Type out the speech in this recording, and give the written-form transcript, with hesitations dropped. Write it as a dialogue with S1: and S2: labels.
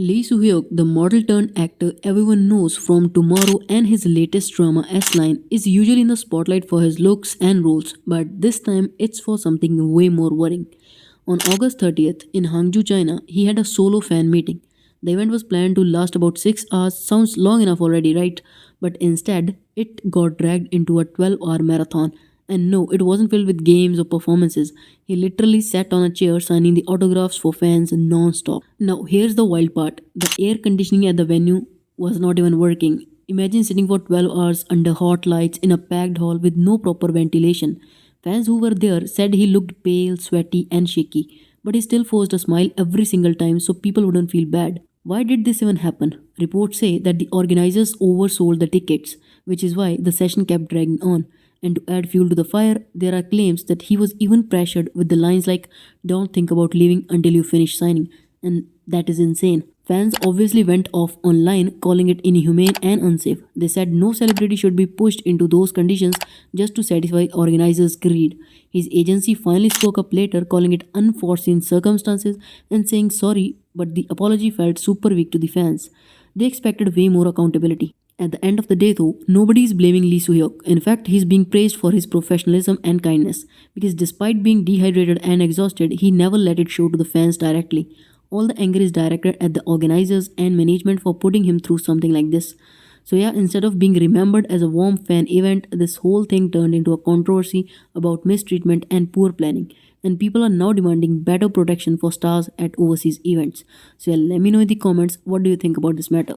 S1: Lee Soo-hyuk, the model turned actor everyone knows from Tomorrow and his latest drama S-Line, is usually in the spotlight for his looks and roles, but this time it's for something way more worrying. On August 30th, in Hangzhou, China, he had a solo fan meeting. The event was planned to last about 6 hours, sounds long enough already, right? But instead, it got dragged into a 12-hour marathon. And no, it wasn't filled with games or performances. He literally sat on a chair signing the autographs for fans non stop. Now, here's the wild part, the air conditioning at the venue was not even working. Imagine sitting for 12 hours under hot lights in a packed hall with no proper ventilation. Fans who were there said he looked pale, sweaty, and shaky, but he still forced a smile every single time so people wouldn't feel bad. Why did this even happen? Reports say that the organizers oversold the tickets, which is why the session kept dragging on. And to add fuel to the fire, there are claims that he was even pressured with the lines like, "Don't think about leaving until you finish signing." And that is insane. Fans obviously went off online calling it inhumane and unsafe. They said no celebrity should be pushed into those conditions just to satisfy organizers' greed. His agency finally spoke up later, calling it unforeseen circumstances and saying sorry, but the apology felt super weak to the fans. They expected way more accountability. At the end of the day, though, nobody is blaming Lee Soo-hyuk. In fact, he's being praised for his professionalism and kindness. Because despite being dehydrated and exhausted, he never let it show to the fans directly. All the anger is directed at the organizers and management for putting him through something like this. So yeah, instead of being remembered as a warm fan event, this whole thing turned into a controversy about mistreatment and poor planning. And people are now demanding better protection for stars at overseas events. So yeah, let me know in the comments what do you think about this matter.